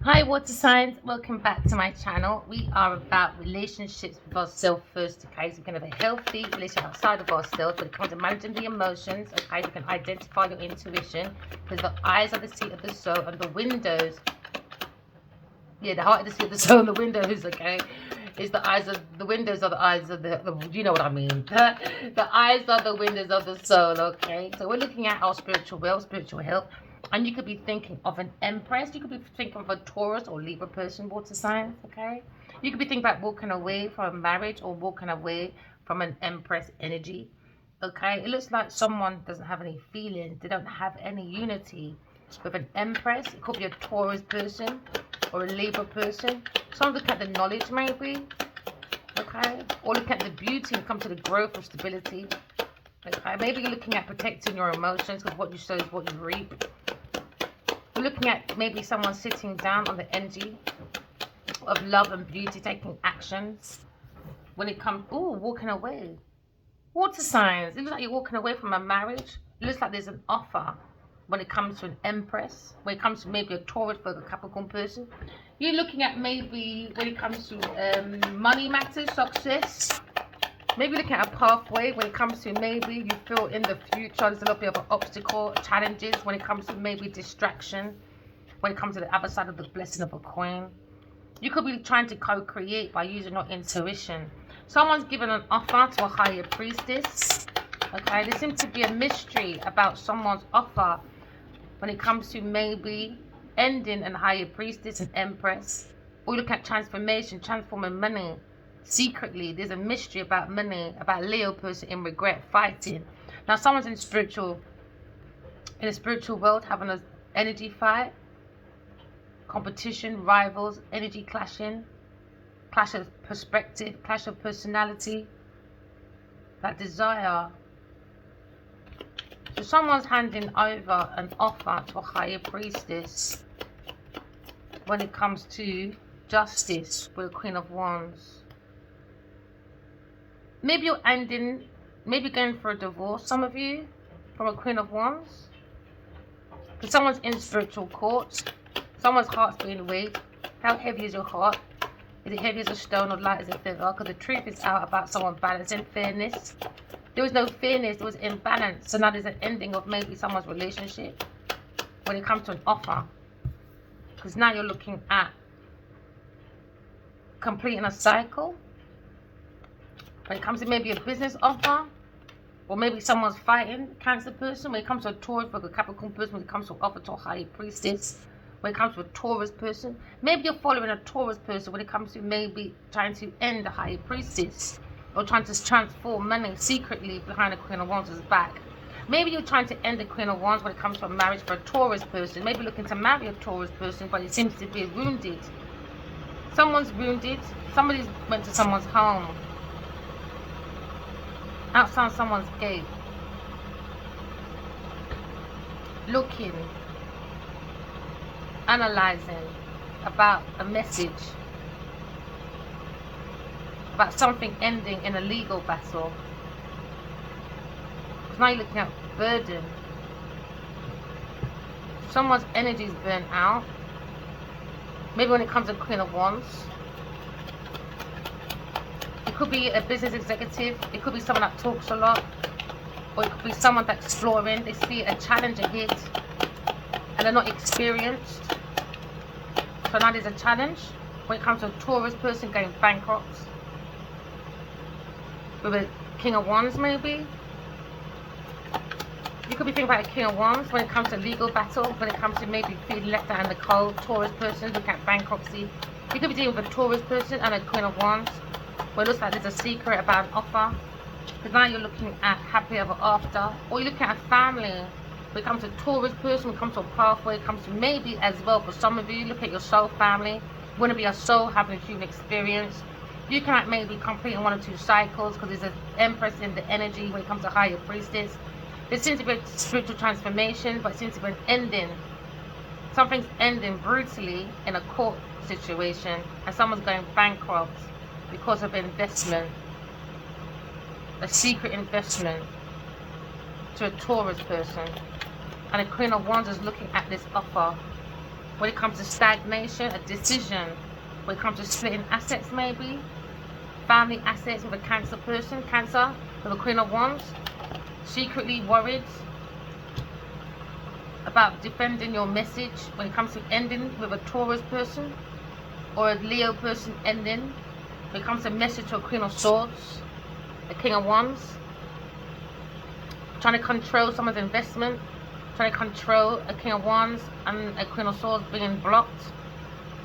Hi, water signs. Welcome back to my channel. We are about relationships with ourselves first, okay? So we can have a healthy relationship outside of ourselves when it comes to managing the emotions, okay? We can identify your intuition because the eyes are the seat of the soul and the windows, yeah, the heart is the seat of the soul and the windows, okay? Is the eyes of the windows are the eyes of the you know what I mean. The eyes are the windows of the soul, okay? So we're looking at our spiritual wealth, spiritual health. And you could be thinking of an empress. You could be thinking of a Taurus or Libra person, water signs, okay? You could be thinking about walking away from a marriage or walking away from an empress energy, okay? It looks like someone doesn't have any feelings. They don't have any unity with an empress. It could be a Taurus person or a Libra person. Some look at the knowledge maybe, okay? Or look at the beauty and come to the growth of stability. Okay, maybe you're looking at protecting your emotions because what you sow is what you reap. We're looking at maybe someone sitting down on the energy of love and beauty, taking actions. When it comes, oh, walking away. Water signs. It looks like you're walking away from a marriage. It looks like there's an offer when it comes to an empress. When it comes to maybe a Taurus, Virgo, Capricorn person. You're looking at maybe when it comes to money matters, success. Maybe looking at a pathway when it comes to maybe you feel in the future there's a little bit of an obstacle, challenges when it comes to maybe distraction, when it comes to the other side of the blessing of a coin. You could be trying to co-create by using your intuition. Someone's given an offer to a higher priestess. Okay, there seems to be a mystery about someone's offer when it comes to maybe ending a higher priestess and empress. Or you look at transformation, transforming money. Secretly, there's a mystery about money, about Leo person in regret, fighting. Now, someone's in a spiritual world having an energy fight, competition, rivals, energy clashing, clash of perspective, clash of personality, that desire. So someone's handing over an offer to a higher priestess when it comes to justice with the Queen of Wands. Maybe you're ending, maybe going for a divorce, some of you, from a Queen of Wands. Because someone's in spiritual court. Someone's heart's being weighed. How heavy is your heart? Is it heavy as a stone or light as a feather? Because the truth is out about someone balancing fairness. There was no fairness, there was imbalance. So now there's an ending of maybe someone's relationship when it comes to an offer. Because now you're looking at completing a cycle. When it comes to maybe a business offer, or maybe someone's fighting Cancer person. When it comes to a Taurus, a Capricorn person, when it comes to an offer to a higher priestess, when it comes to a Taurus person, maybe you're following a Taurus person when it comes to maybe trying to end the higher priestess, or trying to transform money secretly behind the Queen of Wands' back. Maybe you're trying to end the Queen of Wands when it comes to a marriage for a Taurus person. Maybe looking to marry a Taurus person, but it seems to be wounded. Someone's wounded. Somebody's went to someone's home, outside someone's gate, looking, analyzing about a message, about something ending in a legal battle. Because now you're looking at burden. Someone's energy is burnt out. Maybe when it comes to Queen of Wands. It could be a business executive. It could be someone that talks a lot. Or it could be someone that's exploring. They see a challenge ahead and they're not experienced. So now there's a challenge when it comes to a Taurus person going bankrupt. With a King of Wands maybe. You could be thinking about a King of Wands when it comes to legal battle, when it comes to maybe feeling left out in the cold. Taurus person, look at bankruptcy. You could be dealing with a Taurus person and a Queen of Wands, where it looks like there's a secret about an offer. Because now you're looking at happy ever after. Or you're looking at a family. When it comes to a Taurus person, when it comes to a pathway, it comes to maybe as well for some of you, look at your soul family. You want to be a soul having a human experience. You can maybe completing one or two cycles because there's an empress in the energy when it comes to higher priestess. There seems to be a spiritual transformation, but it seems to be an ending. Something's ending brutally in a court situation, and someone's going bankrupt because of investment, a secret investment to a Taurus person. And the Queen of Wands is looking at this offer When it comes to stagnation, a decision. When it comes to splitting assets, maybe family assets with a Cancer person, Cancer with a Queen of Wands. Secretly worried about defending your message. When it comes to ending with a Taurus person or a Leo person ending. When it comes to message to a Queen of Swords, a King of Wands. Trying to control someone's investment. Trying to control a King of Wands and a Queen of Swords being blocked.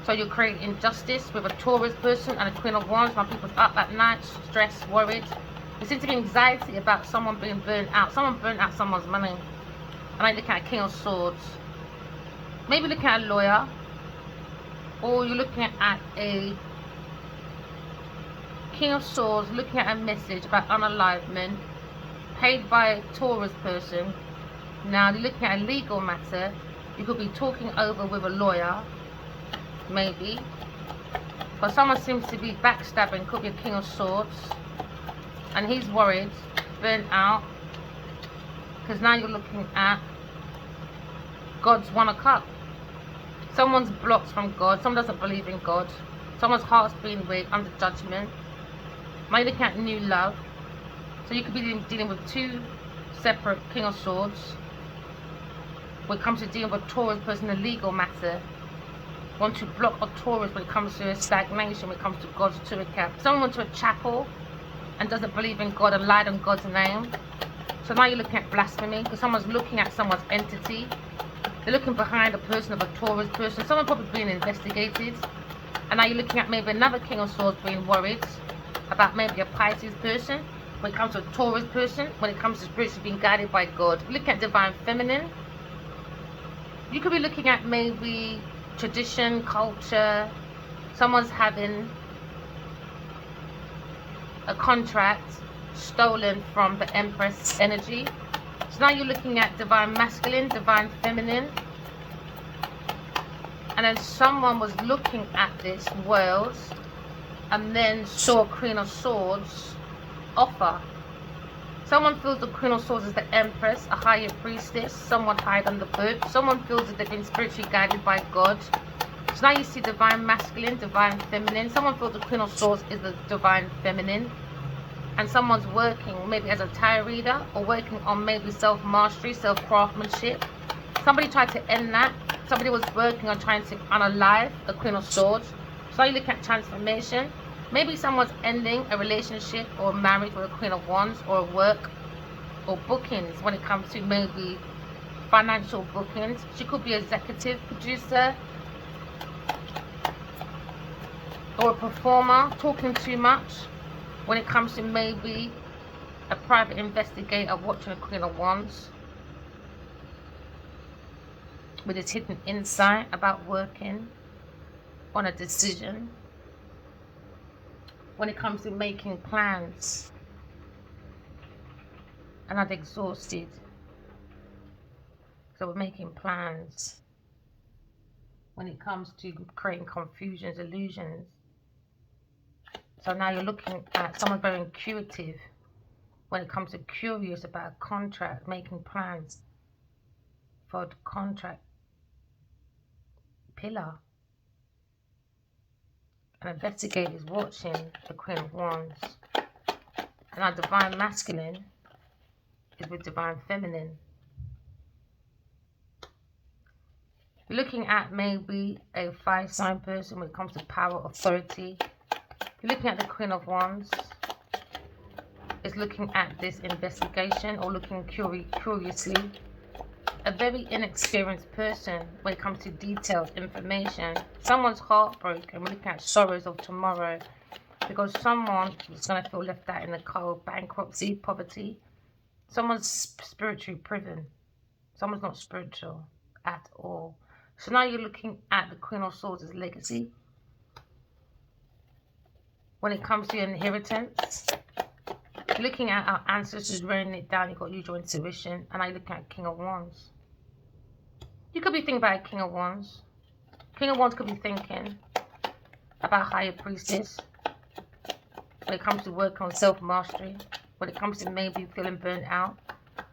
So you create injustice with a Taurus person and a Queen of Wands. Now people's up at night, stressed, worried. There seems to be anxiety about someone being burnt out. Someone burnt out someone's money. And I look at a King of Swords. Maybe looking at a lawyer. Or you're looking at a King of Swords, looking at a message about unalignment. Paid by a Taurus person. Now you're looking at a legal matter. You could be talking over with a lawyer. Maybe. But someone seems to be backstabbing. Could be a King of Swords. And he's worried, burnt out. Because now you're looking at God's One of Cups. Someone's blocked from God. Someone doesn't believe in God. Someone's heart's being weighed under judgment. Now you're looking at new love. So you could be dealing with two separate King of Swords. When it comes to dealing with a Taurus person in a legal matter. Want to block a Taurus when it comes to a stagnation, when it comes to God's zodiac. Someone went to a chapel and doesn't believe in God and lied on God's name. So now you're looking at blasphemy because someone's looking at someone's entity. They're looking behind a person of a Taurus person. Someone probably being investigated. And now you're looking at maybe another King of Swords being worried about maybe a Pisces person. When it comes to a Taurus person, when it comes to spiritually being guided by God. Looking at divine feminine. You could be looking at maybe tradition, culture. Someone's having a contract stolen from the Empress energy. So now you're looking at divine masculine, divine feminine. And then someone was looking at this world and then saw a Queen of Swords offer. Someone feels the Queen of Swords is the Empress, a higher priestess, someone higher than the Pope. Someone feels that they've been spiritually guided by God. So now you see divine masculine, divine feminine. Someone feels the Queen of Swords is the divine feminine. And someone's working maybe as a tarot reader or working on maybe self-mastery, self-craftsmanship. Somebody tried to end that. Somebody was working on trying to unalive the Queen of Swords. So now you look at transformation. Maybe someone's ending a relationship or marriage with a Queen of Wands, or work or bookings when it comes to maybe financial bookings. She could be an executive producer or a performer talking too much when it comes to maybe a private investigator watching a Queen of Wands with his hidden insight about working on a decision. When it comes to making plans and I'm exhausted, so we're making plans when it comes to creating confusions, illusions. So now you're looking at someone very intuitive when it comes to curious about a contract, making plans for the contract pillar. An investigator is watching the Queen of Wands. And our divine masculine is with divine feminine. You're looking at maybe a fire sign person when it comes to power, authority. You're looking at the Queen of Wands. Is looking at this investigation or looking curiously. A very inexperienced person when it comes to detailed information. Someone's heartbroken. We're looking at sorrows of tomorrow. Because someone is going to feel left out in the cold, bankruptcy, poverty. Someone's spiritually driven. Someone's not spiritual at all. So now you're looking at the Queen of Swords' legacy. When it comes to your inheritance, you're looking at our ancestors writing it down. You've got usual intuition. And now you're looking at King of Wands. You could be thinking about a King of Wands. King of Wands could be thinking about higher priestess. When it comes to work on self-mastery. When it comes to maybe feeling burnt out.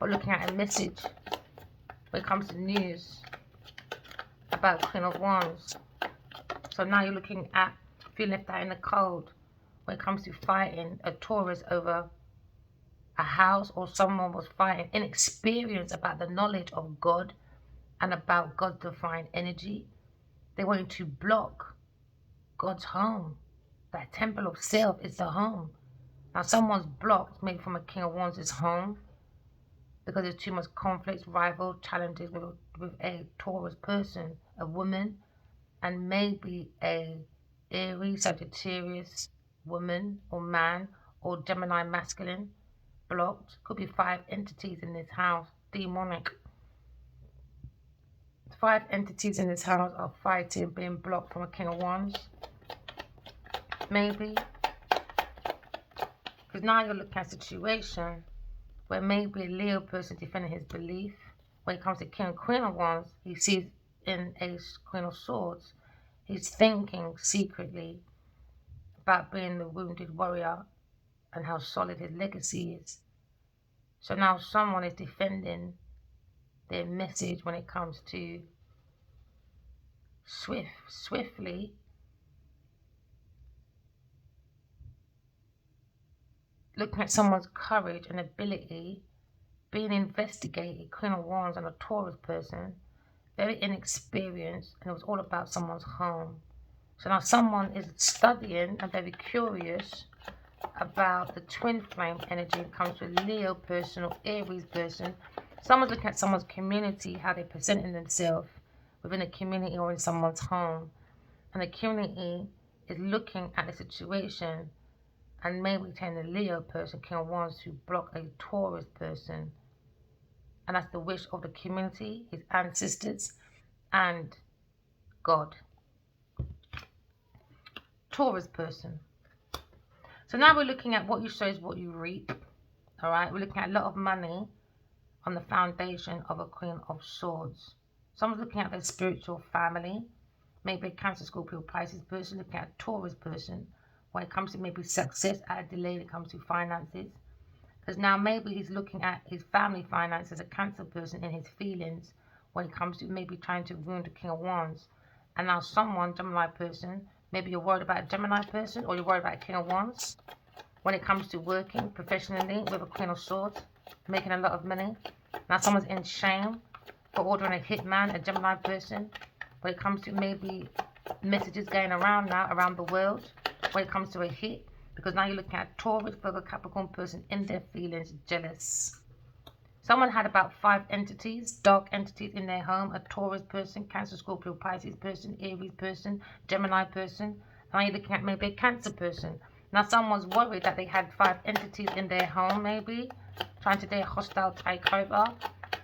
Or looking at a message. When it comes to news about Queen of Wands. So now you're looking at feeling left out in the cold when it comes to fighting a Taurus over a house, or someone was fighting inexperience about the knowledge of God and about God's divine energy. They wanted to block God's home. That temple of self is the home. Now someone's blocked, maybe from a King of Wands' home, because there's too much conflicts, rival, challenges with a Taurus person, a woman, and maybe a Aries, Sagittarius woman or man, or Gemini masculine blocked. Could be 5 entities in this house, demonic. 5 entities in this house are fighting, being blocked from a King of Wands. Maybe. Because now you're looking at a situation where maybe a Leo person defending his belief. When it comes to King and Queen of Wands, he sees in a Queen of Swords, he's thinking secretly about being the wounded warrior and how solid his legacy is. So now someone is defending their message when it comes to swiftly looking at someone's courage and ability being investigated. Queen of Wands and a Taurus person, very inexperienced, and it was all about someone's home. So now someone is studying and very curious about the twin flame energy that comes with Leo person or Aries person. Someone's looking at someone's community, how they're presenting themselves within a community or in someone's home. And the community is looking at the situation and maybe telling the Leo person, King of Wands, to block a Taurus person. And that's the wish of the community, his ancestors, and God. Taurus person. So now we're looking at what you sow is what you reap. All right, we're looking at a lot of money on the foundation of a Queen of Swords. Someone's looking at their spiritual family. Maybe a Cancer, Scorpio, Pisces person, looking at a Taurus person. When it comes to maybe success at a delay, when it comes to finances. Because now maybe he's looking at his family finances as a Cancer person in his feelings when it comes to maybe trying to ruin the King of Wands. And now someone, Gemini person, maybe you're worried about a Gemini person or you're worried about a King of Wands. When it comes to working professionally with a Queen of Swords, making a lot of money. Now someone's in shame for ordering a hitman, a Gemini person. When it comes to maybe messages going around now, around the world. When it comes to a hit, because now you're looking at Taurus, Virgo, Capricorn person in their feelings, jealous. Someone had about 5 entities, dark entities in their home, a Taurus person, Cancer, Scorpio, Pisces person, Aries person, Gemini person. Now you're looking at maybe a Cancer person. Now someone's worried that they had 5 entities in their home, maybe, trying to do a hostile takeover.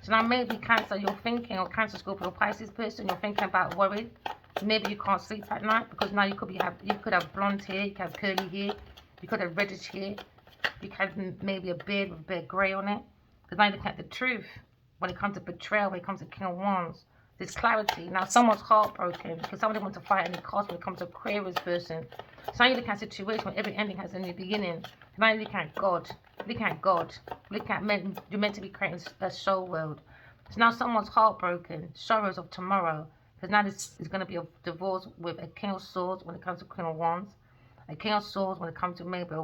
So now maybe Cancer, you're thinking, or Cancer, Scorpio, Pisces person, you're thinking about worried. Maybe you can't sleep at night because now you could have blonde hair, you could have curly hair, you could have reddish hair, you could have maybe a beard with a bit of grey on it. Because now you're looking at the truth when it comes to betrayal, when it comes to King of Wands. There's clarity. Now someone's heartbroken because somebody wants to fight any cost when it comes to Aquarius person. So now you're looking at a situation where every ending has a new beginning. Now you're looking at God. Look at God. Look at men. You're meant to be creating a soul world. So now someone's heartbroken. Sorrows of tomorrow. Because now this is going to be a divorce with a King of Swords when it comes to Queen of Wands. A King of Swords when it comes to maybe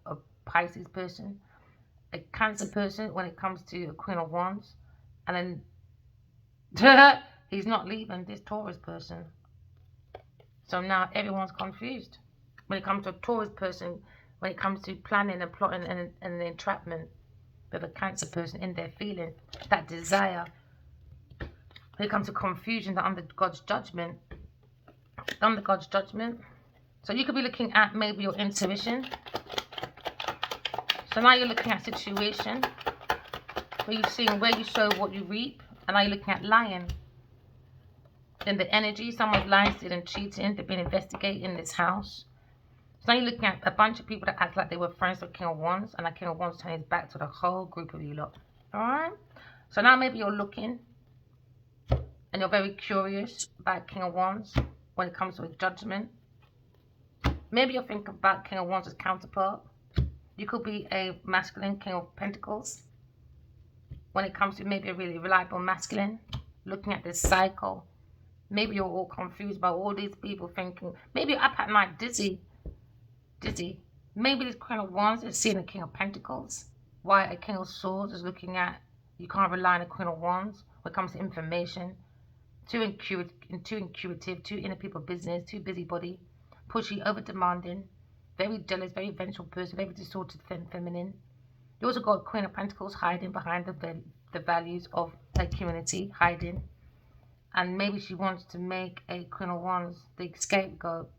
a Pisces person. A Cancer person when it comes to a Queen of Wands. And then he's not leaving this Taurus person. So now everyone's confused. When it comes to a Taurus person, when it comes to planning and plotting and the entrapment with a Cancer person in their feeling, that desire. When it comes to confusion, that under God's judgment. Under God's judgment. So you could be looking at maybe your intuition. So now you're looking at a situation where you're seeing where you sow what you reap. And now you're looking at lying. In the energy, someone's lying, stealing, cheating. They've been investigating this house. So now you're looking at a bunch of people that act like they were friends with King of Wands. And that King of Wands turning his back to the whole group of you lot. Alright? So now maybe you're looking. And you're very curious about King of Wands when it comes to a judgment. Maybe you're thinking about King of Wands as counterpart. You could be a masculine King of Pentacles. When it comes to maybe a really reliable masculine. Looking at this cycle Maybe you're all confused by all these people thinking. Maybe you're up at night dizzy. Dizzy. Maybe this Queen of Wands is seeing the King of Pentacles. Why a King of Swords is looking at, you can't rely on a Queen of Wands when it comes to information. Too intuitive, too inner people business, too busybody, pushy, over demanding, very jealous, very vengeful person, very distorted feminine. You also got Queen of Pentacles hiding behind the values of her community, hiding. And maybe she wants to make a Queen of Wands the scapegoat.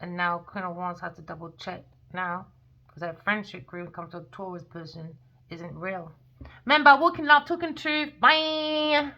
And now Queen of Wands has to double check now because her friendship group comes to a Taurus person isn't real. Remember, walking love, talking truth. Bye.